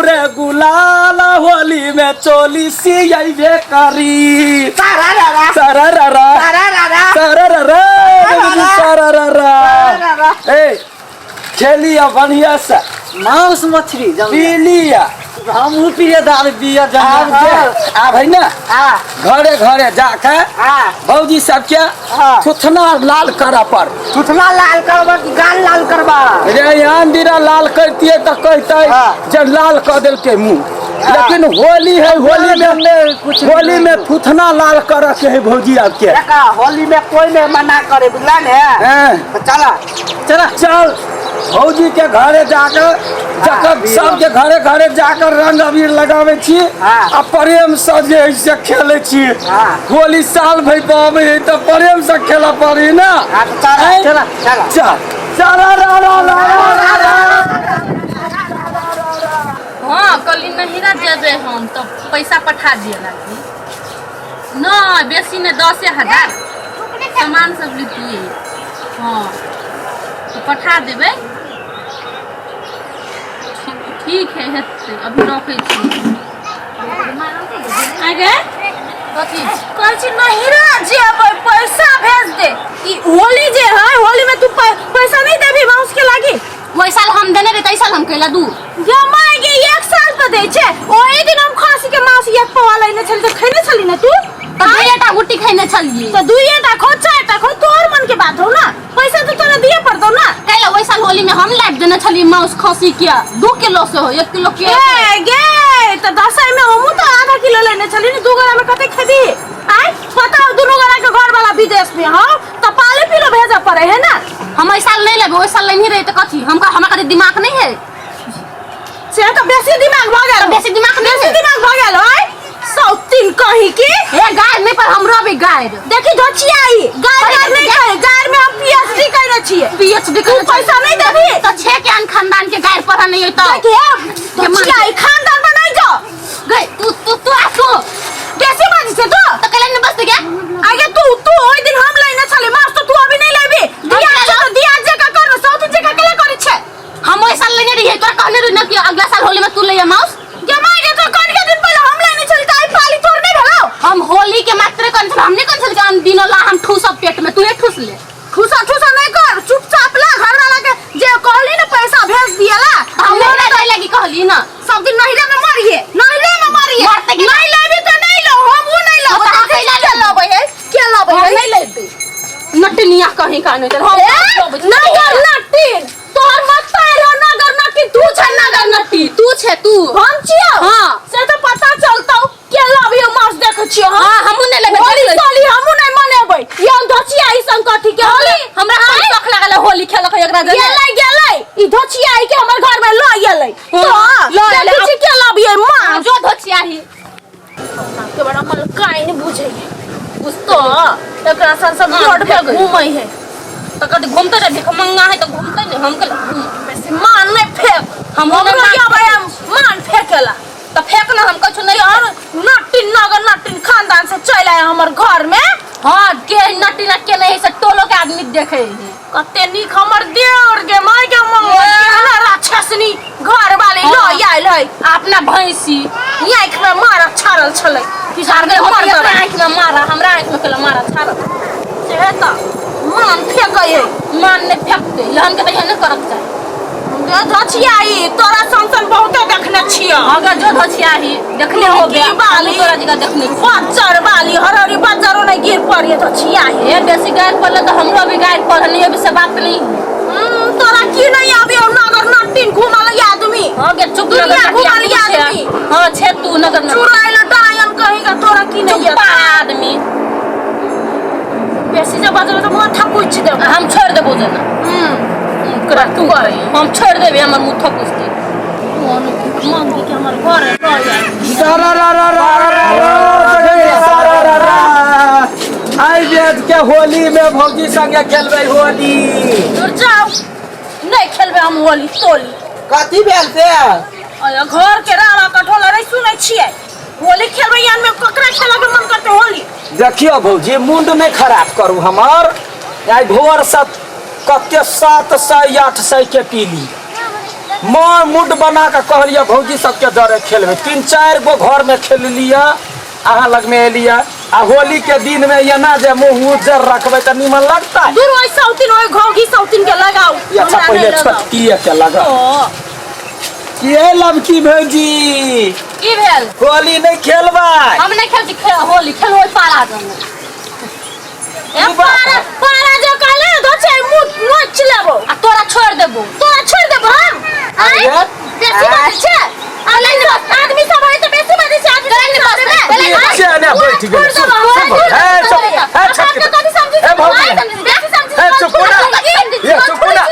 उरे गुलाल होली में चोली सियबे करी खेलिया बढ़िया से मांस मछली पीलिया हम पिए दाल पिया आ भाई ना घरे घरे जाके भौजी सब के थुथना लाल करा पर थुथना लाल करबा कि गाल लाल करबा रे यहाँ दिरा लाल करतिए तो कहते जब लाल कर दिल के मुँह लेकिन होली है होली में थुथना लाल कर के है भौजी आपके होली में कोई नहीं मना करे बुझला ने चला चला चल भौजी के घरे जाकर सबके घरे घरे जाकर रंग अबीर लगावे छिए आ प्रेम से जे ऐसे खेले छिए होली साल भर पावे तो प्रेम से खेला पड़ी ना चला हाँ कल नहिरा जेबे हम तो पैसा पठा दिए लगी न बेसी ने 10,000 सामान सब लीजिए हाँ तो पठा देवे ठीक है हेतै अभी रखे आगे कथी नहिरा जेबे पैसा भेज दे ई होली जे है होली में तू पैसा नहीं देबी माउस के लागी वही साल हम देने रे तई साल हम केला दू जमाई गे 1 साल पे दे छे ओही दिन हम खासी के माउस एक पवा लेने छल त खैने छली ना तू तो दुईटा गुट्टी खैने छलिए तो दुईटा खो चारटा खो तोर मन के बात हो ना पैसा तो तोरा दिए पड़तो ना कैला वही साल होली में हम लाइट देने छली माउस खसी के 2 किलो से हो 1 किलो के गे तो 10 में हम तो आधा किलो लेने छली ने 2 गोरा में कते खेबी आय बताओ दोनों गोरा के घर वाला विदेश में हो तो पाले पिलो भेजा पड़े है ना हम ऐसा नहीं लेबे ओइ साल नहीं रहे त कथि हमरा दिमाग नहीं है से तो बेसी दिमाग भ गेल बेसी दिमाग भ गेल ओय सौतीन कहि की ए गाय नहीं पर हमरा भी गाय देखी धोचियाई गाय नहीं कहे गाय में हम पीएचडी करने छिए पीएचडी करने पैसा नहीं देबी त छे के अन खानदान के गाय पढ़ा नहीं होई त धोचियाई खानदान बनाई जो गई तू आसो कैसे बाजी से तो कल ने बस गया आगे तू ओइ दिन हम लेने छले मास तो तू अभी नहीं लेबी दिया जे का कर सौती जे का केला करी छे हम ओइ साल लेने रही तोरा कहने रही ना कि अगला साल होली में तू ले माउस जमाई गे तो कौन के दिन पहले हम लेने चल काई पाली तोड़ नहीं भलाओ हम होली के मात्र कौन हमने कौन चल हम दिनो ला हम ठूस पेट में तू एक ठूस ले ठूसा नहीं कर चुपचाप ला घर वाला के जे कहली ना पैसा भेज दियाला हम ना दे लगी कहली ना सब दिन नहिरे में मारिए मारते कि नहीं लेबी तो नहीं लो हम वो नहीं लो के लबे है नहीं लेबे नटनिया कहीं का नहीं हम नगर नटिन तोर मत पारो नगर नटिन तू छ नगर नटी तू हम छियो हां से तो पता चलतौ के लबियो मास देख छियो हां हमू नहीं लेबे होली हमू नहीं मनेबै ये धोचिया ई संकट के होली हमरा हाथ शौक लागल होली खेलक एकरा गेलै ई धोचिया ई के हमर घर में ल गेलै तो ले के लबियो मां जो धोचिया ही के बड़ा मन काई नहीं बुझे बुझतो एकरा संग रोड पे घूमै है तो कद घूमते रे भिख मंगा है तो घूमते नहीं हम कल मान नहीं फेंक हम मान फेंकेला तो फेंकना हम कुछ नहीं और नटिन खानदान से चल आए हमर घर में हां के नटिन के नहीं से टोलो के आदमी देखे कते निक हमर देवर के माय के मंगा राक्षसनी घर वाले ल आइल है अपना भैंसी आंख में मारा छारल छले किसान के हमर आंख में मारा हमरा आंख में केला मारा छारल से त मान फेंकै है मान ने फेंकते हम के त नहीं करक चाहि धोचियाई तोरा संसन बहुत देखने छियो अगर जो धोचियाई देखले हो गया बाली तोरा जगह देखने बच्चर बाली हरहरी बच्चरो नहीं गिर पड़िए धोचियाई ए बेसी गाय पड़ले तो हमरो भी गाय पड़ने ये भी से बात नहीं तोरा की नहीं आबे नगर नटिन घुमाल आदमी हां गे चुप घुमाल आदमी हां छे तू नगर नटिन चुराइल डरायन कहेगा तोरा की नहीं आदमी बेसी जब बजल तो माथा पूछ दे हम छोड़ देबो जना करा तू करे हम छोड़ देबे हमर मुंह थपूसती मांगी के हमर घर है आई बेद के होली में भौजी संगे खेलबे होली दूर जाओ नहीं खेलबे हम होली तोली कथी भेल से अया घर के रामा कठोला नहीं सुनै छियै होली खेलबे यान में ककरा खेला के मन करते होली देखियो भौजी मुंड नहीं खराब करू हमर आई भोर से कते 700 800 के पीली मैं मूड बना के कहलिए भौजी सबके जरे खेलबे 3-4 गो घर में खेल लिया अहाँ लग में एलिया आ होली के दिन में ये ना जे मुंह उज्जर रखबे त निमन लगता है। दूर ओइ सौतीन ओइ घौगी सौतीन के लगाओ। ये अच्छा पहले छोटकी के लगा ये लबकी भौजी की भेल होली नहीं खेलबा हम नहीं खेलती होली खेल होई पारा दो ए पारा जो काले दो छे मुंह नोच लेबो आ तोरा छोड़ देबो हम आय बेसी बात छे आदमी सब है तो बेसी बात छे आदमी नहीं छे ने बैठ गेल ए भौजी ए चुप ना ये चुप ना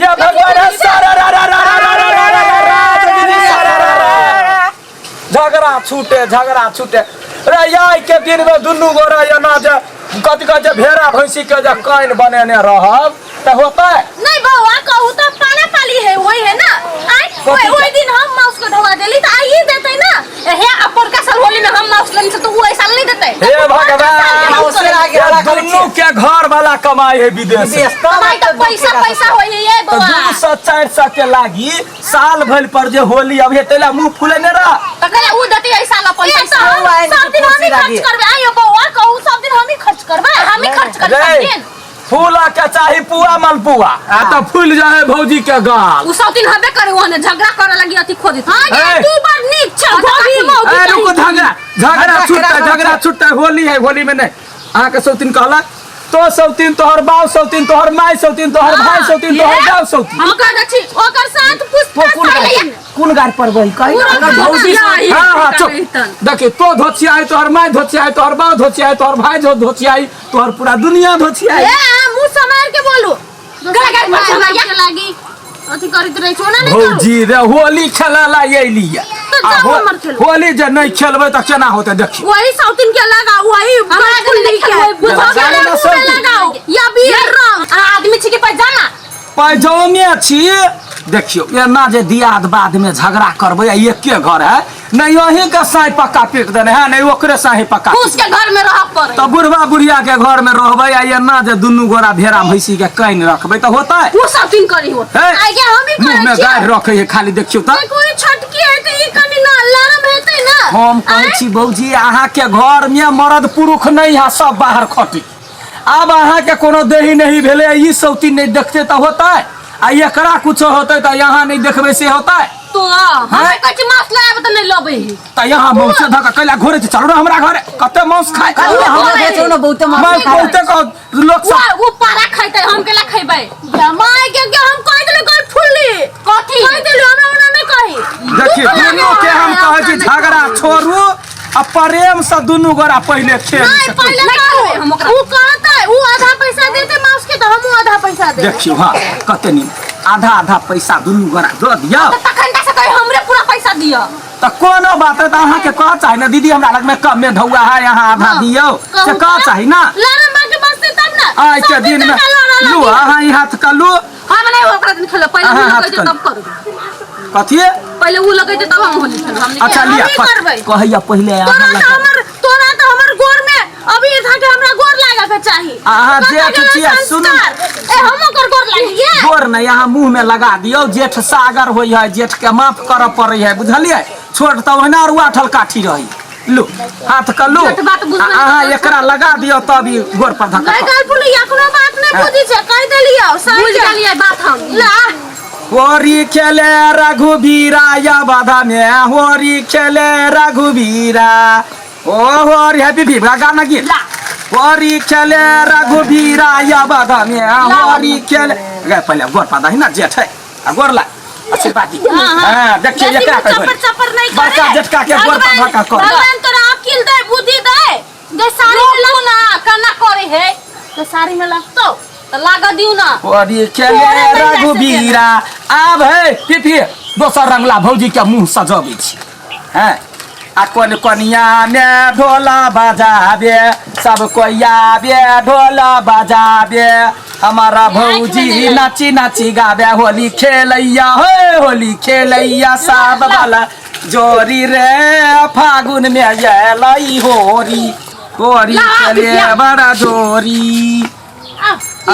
ये भगवान सारा झगड़ा छूटे रे याई के दिन में दुनू गोरा ये ना जे कथि कह भेड़ा भैंसी के जे कान बनेने रहब त होता नहीं बउआ कहू तो पाना पाली है वही है ना आय वही दिन हम माउस को ढवा देली तो आई देते ना हे अपन का साल होली में हम माउस लेनी से तो वो ऐसा नहीं देते हे भगवान उससे आगे वाला दुनू के घर वाला कमाई है विदेश कमाई तो पैसा होई है ये बउआ 200-400 के लागी साल भर पर जे होली अब हेतेला मुंह फुलेने रह तो कहले उ देती ऐसा ला पैसा सब दिन हम ही खर्च करबे आइयो बउआ कहू सब दिन हम ही खर्च करबे हम ही खर्च करबे सब दिन फूला के चाही पुआ मलपुआ आ त फूल जाए भौजी के गाल उ सब दिन हबे करे ओने झगड़ा करे लगी अति खोदी हां तू बड़ नीक छ घोगी मौगी ए रुको झगड़ा छुट्टा होली है होली में नहीं अहाँ के सौतीन कहला तो सौतीन तोहर बाऊ सौतीन तोहर माई सौतीन तोहर भाई सौतीन तोहर गाँव सौतीन हम कह छी ओकर साथ पुष्प कौन गार पर वही कही अगर भौजी हां चुप देखिए तो धोचिया है तोहर माई धोचिया है तोहर बाऊ धोचिया है तोहर भाई धोचिया है तोहर पूरा दुनिया धोचिया है ए मुंह समार के बोलू गाय पर लागी अथी करित रही छोना नहीं भौजी रे होली खेला ये लिया होली जे नहीं खेलबे त केना होते देखी वही साउथिन के लगा वही फुल्ली के लगाओ या बियर रंग आदमी छी के पैजामा पैजामे छी देखियो ये ना जे दियाद बाद में झगड़ा करबे एक के घर है नहीं यही के साई पक्का पीट देने है नहीं ओकरे साई पक्का उसके घर में रह पर त बुढ़वा बुढ़िया के घर में रहबे आ ये ना जे दुनू गोरा भेड़ा भैंसी के कान रखबे त होता है वो सब दिन करी हो आगे हम ही मुंह में गाय रखे है खाली देखियो त कोई छटकी है त ई कनी ना लरम हेतै ना हम कहै छी भौजी अहाँ के घर में मर्द पुरुष नहीं है सब बाहर खटी अब अहाँ के कोनो देही नहीं भेले ई सौती नहीं देखते त होता है आ एकरा कुछ होते त यहाँ नहीं देखबे से होता है तो हम कछ मांस लायब त नहीं लबे त यहाँ मौस धका कैला घोरे चलो ना हमरा घरे कते मौस खाए हमरा बेचो ना बहुते मैं बहुते को लोग सब वो पारा खाइते हम केला खइबै माय के हम कह देले कोई फुल्ली कथी कह देले हमरा ओना नहीं कही देखिए दुनू के हम कहै छी झगड़ा छोड़ू आ प्रेम से दुनू गोरा पहले खेल नहीं पहले हम ओकरा उ कहता है उ आधा पैसा देते माउस के त हम आधा पैसा दे देखियो हां कते नी आधा पैसा दुनू गोरा दो दिया तखन से कहि हमरे पूरा पैसा दियो त कोनो बात है त अहाँ के कह चाहि ना दीदी हमरा लग में कम में धौआ है यहाँ आधा दियो से कह चाहि ना लरम बाके बसते तब ना आज के दिन में लू अहाँ ई हाथ का लू हम नहीं ओकरा दिन खेलो पहले हम लगे तब करू कथी पहले उ लगे तब हम होली खेलो हम अच्छा लिया कहैया पहले तोरा तो हमर गोर में अभी था के हमरा गोर लागा के चाहिए अहाँ जेठ छिया सुन ए हम ओकर गोर लागिए गोर नहीं यहाँ मुंह में लगा दियो जेठ सागर होई है जेठ के माफ करऽ पड़ै है बुझलिए छोट त ओहिना रुआ ठल काठी रही लो हाथ का लो अहाँ एकरा लगा दियो तब ई गोर पर धक्का नहीं कल पुली कोनो बात नहीं बुझी छै कह देलियो बुझ गेलिए बात हम ला होरी खेले रघुबीरा या बाधा में होरी खेले रघुबीरा ओ होरी हैप्पी भीभा गाना गीत होरी खेले रघुबीरा या बाधा में होरी खेले गए पहले गोर पादा है ना जेठ है गोर ला अच्छी बात हां देखिए ये क्या कर चपर नहीं करे बड़का जेठका के गोर पर धक्का कर भगवान तोरा अकिल दे बुद्धि दे जे सारी में लगो ना कना करे है तो सारी में लगतो तो लागा दिउ ना होरी खेले रघुबीरा आब है पिपी दोसर रंगला भौजी के मुंह सजबे छी हैं आ कोन कोनिया ने ढोला बजाबे सब कोई आबे ढोला बजाबे हमारा भौजी नाची नाची गाबे होली खेलैया हो होली खेलैया सब वाला जोरी रे फागुन में येलई होरी होरी खेले बड़ा जोरी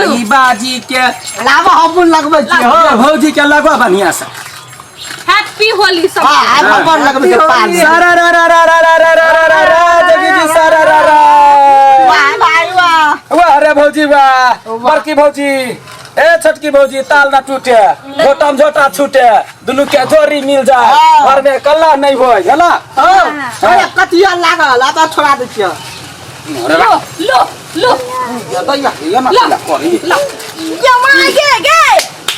ई बाजी के लावा हम लगबै छी हो ये भौजी के लगवा बढ़िया से हैप्पी होली सब हां आइ भगवान लगबै के पाल सारा रा रा रा रा रा रा रा रा रा जगी जी सारा रा रा वाह भाई वाह वाह रे भौजी वाह बड़की भौजी ए छोटकी भौजी ताल ना टूटे झोटम झोटा छूटे दुनु के जोड़ी मिल जाए घर में कल्ला नहीं होय है ना अरे कतिया लागल आ छोड़ा दै छियै लो ये ना करी जमा गे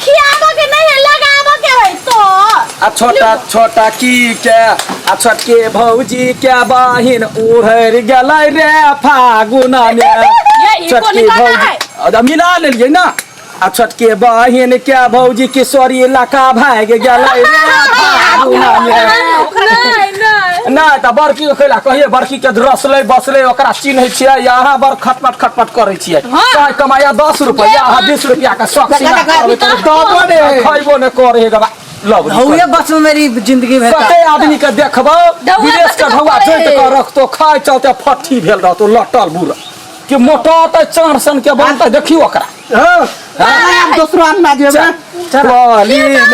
खियाबो के नहीं लगाबो के है तो आ छोटा की के आ छोटके भौजी के बहिन उड़र गेलै रे फागुना में ये छोटकी भौजी अदा मिला लेलियै ना आ छोटके बहिन के भौजी किशोरी लका भाग गेलै रे फागुना में नहीं तो बड़की खेला कहिए बड़की के रसले बसले ओकरा चिन्ह छियै यहाँ बड़ खटपट करे छियै चाहे कमाया 10 रुपया यहाँ 20 रुपया का शौक खैबो ने करे गबा लब हौए बस मेरी जिंदगी में कते आदमी के देखबो विदेश के ढौआ जोइत के रखतो खाय चलते फट्ठी भेल रहतो लटल बुरा कि मोटा त चार सन के बनता देखियो ओकरा हम दूसरा अन्ना जेबे चली ले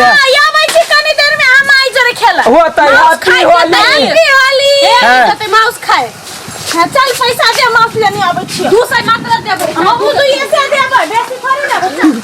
आबै छी कनी देर में हम आई जरे खेला होतै हैप्पी होली तो माउस खाए चल पैसा दे माउस लेने आबै छी 200 मात्र देबो हम 200 से देबो बेसी थोड़ी देबो